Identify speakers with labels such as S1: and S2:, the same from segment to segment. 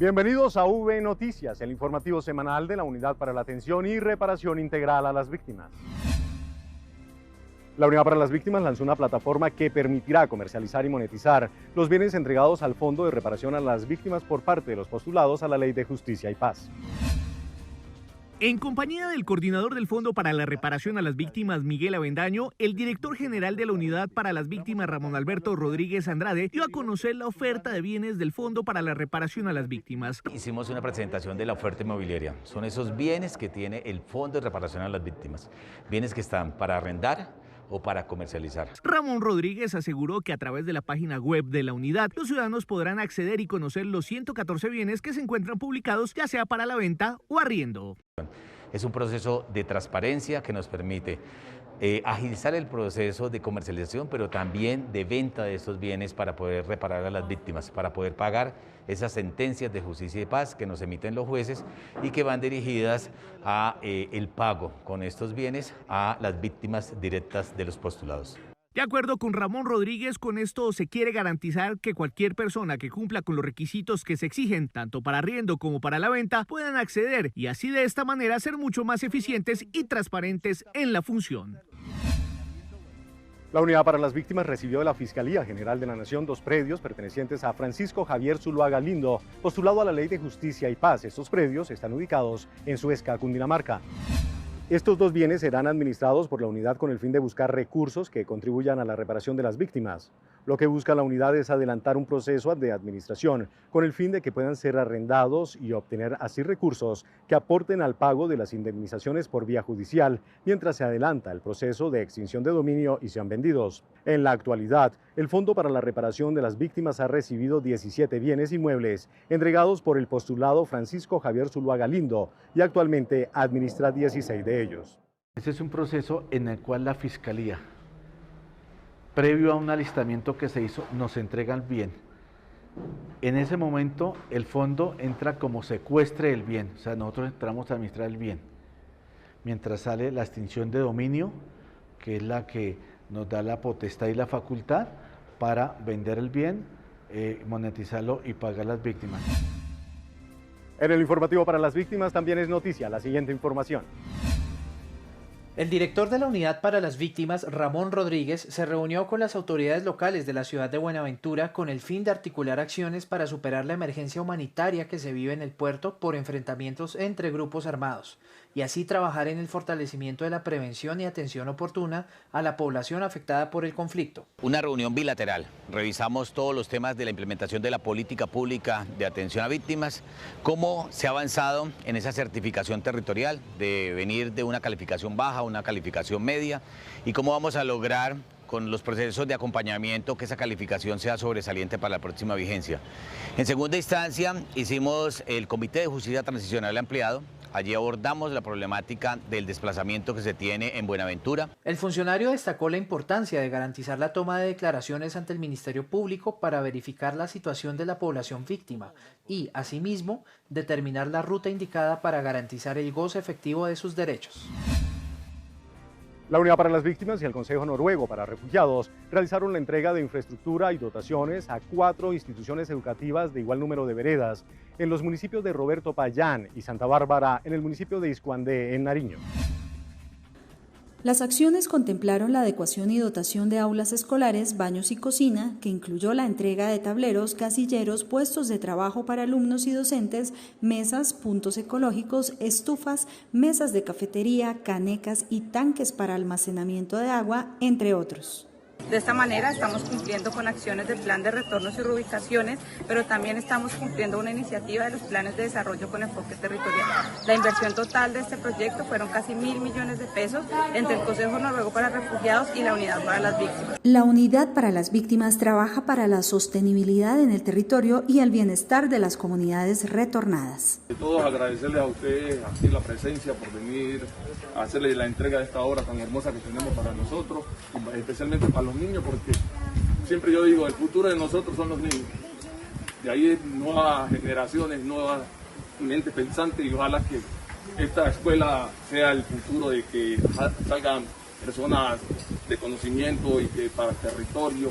S1: Bienvenidos a V Noticias, el informativo semanal de la Unidad para la Atención y Reparación Integral a las Víctimas. La Unidad para las Víctimas lanzó una plataforma que permitirá comercializar y monetizar los bienes entregados al Fondo de Reparación a las Víctimas por parte de los postulados a la Ley de Justicia y Paz.
S2: En compañía del coordinador del Fondo para la Reparación a las Víctimas, Miguel Avendaño, el director general de la Unidad para las Víctimas, Ramón Alberto Rodríguez Andrade, dio a conocer la oferta de bienes del Fondo para la Reparación a las Víctimas.
S3: Hicimos una presentación de la oferta inmobiliaria. Son esos bienes que tiene el Fondo de Reparación a las Víctimas. Bienes que están para arrendar o para comercializar.
S2: Ramón Rodríguez aseguró que a través de la página web de la unidad, los ciudadanos podrán acceder y conocer los 114 bienes que se encuentran publicados, ya sea para la venta o arriendo.
S3: Es un proceso de transparencia que nos permite agilizar el proceso de comercialización, pero también de venta de estos bienes para poder reparar a las víctimas, para poder pagar esas sentencias de justicia y paz que nos emiten los jueces y que van dirigidas a el pago con estos bienes a las víctimas directas de los postulados.
S2: De acuerdo con Ramón Rodríguez, con esto se quiere garantizar que cualquier persona que cumpla con los requisitos que se exigen, tanto para arriendo como para la venta, puedan acceder y así de esta manera ser mucho más eficientes y transparentes en la función.
S1: La Unidad para las Víctimas recibió de la Fiscalía General de la Nación 2 predios pertenecientes a Francisco Javier Zuluaga Lindo, postulado a la Ley de Justicia y Paz. Estos predios están ubicados en Suezca, Cundinamarca. Estos 2 bienes serán administrados por la unidad con el fin de buscar recursos que contribuyan a la reparación de las víctimas. Lo que busca la unidad es adelantar un proceso de administración con el fin de que puedan ser arrendados y obtener así recursos que aporten al pago de las indemnizaciones por vía judicial mientras se adelanta el proceso de extinción de dominio y sean vendidos. En la actualidad, el Fondo para la Reparación de las Víctimas ha recibido 17 bienes inmuebles entregados por el postulado Francisco Javier Zuluaga Lindo y actualmente administra 16 de ellos.
S4: Este es un proceso en el cual la Fiscalía, previo a un alistamiento que se hizo, nos entrega el bien. En ese momento el fondo entra como secuestre del bien, o sea, nosotros entramos a administrar el bien. Mientras sale la extinción de dominio, que es la que nos da la potestad y la facultad para vender el bien, monetizarlo y pagar a las víctimas.
S1: En el informativo para las víctimas también es noticia la siguiente información.
S5: El director de la Unidad para las Víctimas, Ramón Rodríguez, se reunió con las autoridades locales de la ciudad de Buenaventura con el fin de articular acciones para superar la emergencia humanitaria que se vive en el puerto por enfrentamientos entre grupos armados y así trabajar en el fortalecimiento de la prevención y atención oportuna a la población afectada por el conflicto.
S3: Una reunión bilateral. Revisamos todos los temas de la implementación de la política pública de atención a víctimas, cómo se ha avanzado en esa certificación territorial de venir de una calificación baja a una calificación media y cómo vamos a lograr con los procesos de acompañamiento que esa calificación sea sobresaliente para la próxima vigencia. En segunda instancia, hicimos el Comité de Justicia Transicional Ampliado. Allí abordamos la problemática del desplazamiento que se tiene en Buenaventura.
S5: El funcionario destacó la importancia de garantizar la toma de declaraciones ante el Ministerio Público para verificar la situación de la población víctima y, asimismo, determinar la ruta indicada para garantizar el goce efectivo de sus derechos.
S1: La Unidad para las Víctimas y el Consejo Noruego para Refugiados realizaron la entrega de infraestructura y dotaciones a 4 instituciones educativas de igual número de veredas en los municipios de Roberto Payán y Santa Bárbara en el municipio de Iscuandé, en Nariño.
S6: Las acciones contemplaron la adecuación y dotación de aulas escolares, baños y cocina, que incluyó la entrega de tableros, casilleros, puestos de trabajo para alumnos y docentes, mesas, puntos ecológicos, estufas, mesas de cafetería, canecas y tanques para almacenamiento de agua, entre otros.
S7: De esta manera estamos cumpliendo con acciones del plan de retornos y reubicaciones, pero también estamos cumpliendo una iniciativa de los planes de desarrollo con enfoque territorial. La inversión total de este proyecto fueron casi 1.000 millones de pesos entre el Consejo Noruego para Refugiados y la Unidad para las Víctimas.
S6: La Unidad para las Víctimas trabaja para la sostenibilidad en el territorio y el bienestar de las comunidades retornadas.
S8: De todos agradecerles a ustedes aquí la presencia por venir a hacerles la entrega de esta obra tan hermosa que tenemos para nosotros, especialmente para los niños, porque siempre yo digo, el futuro de nosotros son los niños. De ahí nuevas generaciones, nuevas mentes pensantes y ojalá que esta escuela sea el futuro de que salgan personas de conocimiento y que para el territorio.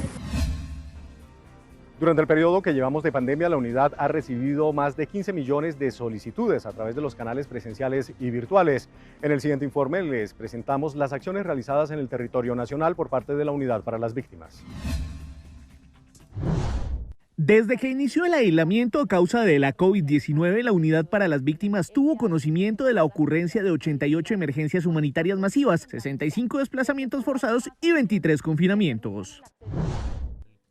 S1: Durante el periodo que llevamos de pandemia, la unidad ha recibido más de 15 millones de solicitudes a través de los canales presenciales y virtuales. En el siguiente informe les presentamos las acciones realizadas en el territorio nacional por parte de la Unidad para las Víctimas.
S2: Desde que inició el aislamiento a causa de la COVID-19, la Unidad para las Víctimas tuvo conocimiento de la ocurrencia de 88 emergencias humanitarias masivas, 65 desplazamientos forzados y 23 confinamientos.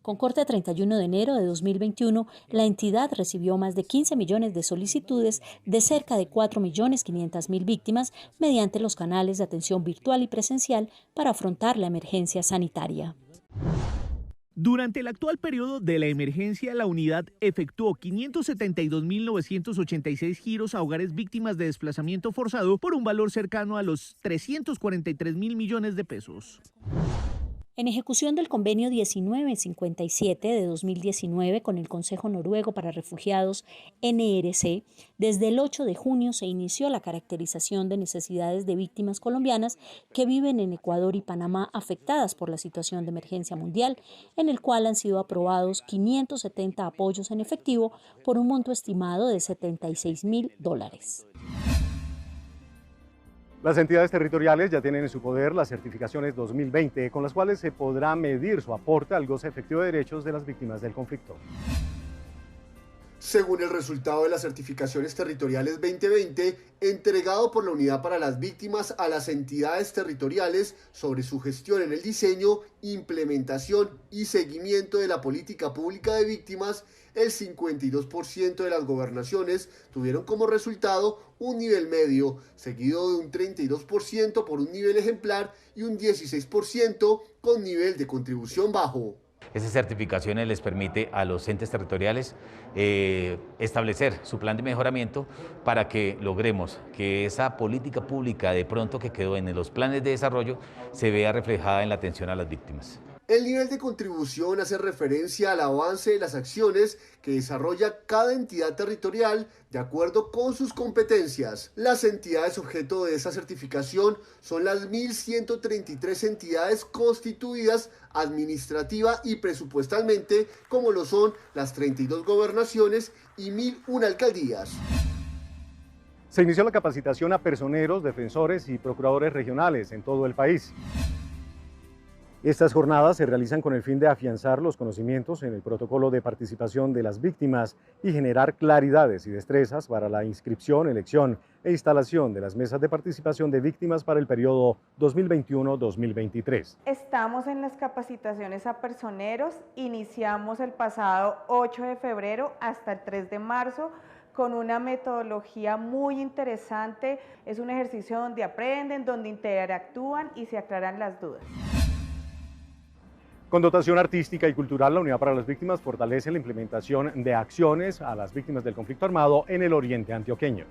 S9: Con corte a 31 de enero de 2021, la entidad recibió más de 15 millones de solicitudes de cerca de 4.500.000 víctimas mediante los canales de atención virtual y presencial para afrontar la emergencia sanitaria.
S2: Durante el actual periodo de la emergencia, la unidad efectuó 572.986 giros a hogares víctimas de desplazamiento forzado por un valor cercano a los 343.000 millones de pesos.
S9: En ejecución del convenio 1957 de 2019 con el Consejo Noruego para Refugiados, NRC, desde el 8 de junio se inició la caracterización de necesidades de víctimas colombianas que viven en Ecuador y Panamá afectadas por la situación de emergencia mundial, en el cual han sido aprobados 570 apoyos en efectivo por un monto estimado de $76.000.
S1: Las entidades territoriales ya tienen en su poder las certificaciones 2020, con las cuales se podrá medir su aporte al goce efectivo de derechos de las víctimas del conflicto.
S10: Según el resultado de las certificaciones territoriales 2020, entregado por la Unidad para las Víctimas a las entidades territoriales sobre su gestión en el diseño, implementación y seguimiento de la política pública de víctimas, el 52% de las gobernaciones tuvieron como resultado un nivel medio, seguido de un 32% por un nivel ejemplar y un 16% con nivel de contribución bajo.
S3: Esas certificaciones les permite a los entes territoriales establecer su plan de mejoramiento para que logremos que esa política pública de pronto que quedó en los planes de desarrollo se vea reflejada en la atención a las víctimas.
S10: El nivel de contribución hace referencia al avance de las acciones que desarrolla cada entidad territorial de acuerdo con sus competencias. Las entidades objeto de esa certificación son las 1.133 entidades constituidas administrativa y presupuestalmente, como lo son las 32 gobernaciones y 1.001 alcaldías.
S1: Se inició la capacitación a personeros, defensores y procuradores regionales en todo el país. Estas jornadas se realizan con el fin de afianzar los conocimientos en el protocolo de participación de las víctimas y generar claridades y destrezas para la inscripción, elección e instalación de las mesas de participación de víctimas para el periodo 2021-2023.
S11: Estamos en las capacitaciones a personeros, iniciamos el pasado 8 de febrero hasta el 3 de marzo, con una metodología muy interesante. Es un ejercicio donde aprenden, donde interactúan y se aclaran las dudas.
S1: Con dotación artística y cultural, la Unidad para las Víctimas fortalece la implementación de acciones a las víctimas del conflicto armado en el oriente antioqueño.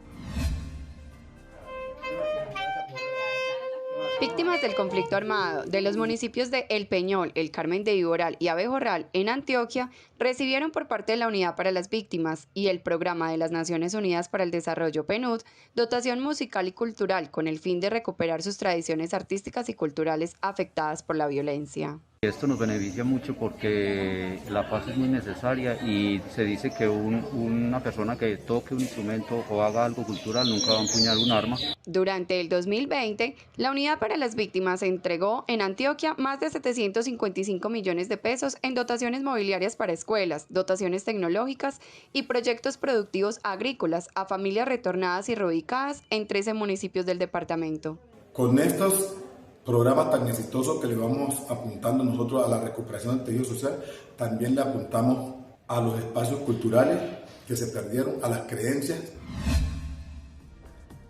S12: Víctimas del conflicto armado de los municipios de El Peñol, El Carmen de Iboral y Abejorral en Antioquia recibieron por parte de la Unidad para las Víctimas y el Programa de las Naciones Unidas para el Desarrollo PNUD dotación musical y cultural con el fin de recuperar sus tradiciones artísticas y culturales afectadas por la violencia.
S13: Esto nos beneficia mucho porque la paz es muy necesaria y se dice que una persona que toque un instrumento o haga algo cultural nunca va a empuñar un arma.
S12: Durante el 2020, la Unidad para las Víctimas entregó en Antioquia más de 755 millones de pesos en dotaciones mobiliarias para escuelas, dotaciones tecnológicas y proyectos productivos agrícolas a familias retornadas y reubicadas en 13 municipios del departamento.
S14: Con estos programa tan exitoso que le vamos apuntando nosotros a la recuperación del tejido social, también le apuntamos a los espacios culturales que se perdieron, a las creencias.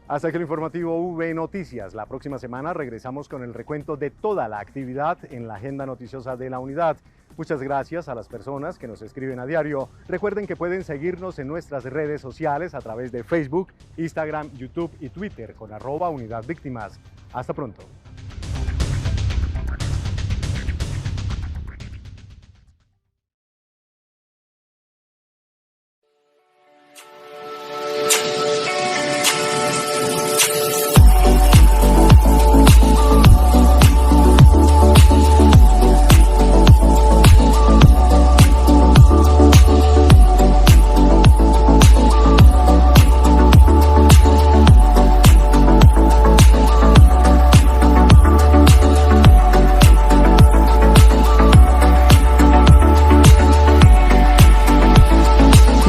S1: Hasta aquí el informativo V Noticias. La próxima semana regresamos con el recuento de toda la actividad en la agenda noticiosa de la unidad. Muchas gracias a las personas que nos escriben a diario. Recuerden que pueden seguirnos en nuestras redes sociales a través de Facebook, Instagram, YouTube y Twitter con @UnidadVíctimas. Hasta pronto.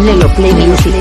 S9: Lelo Play Music.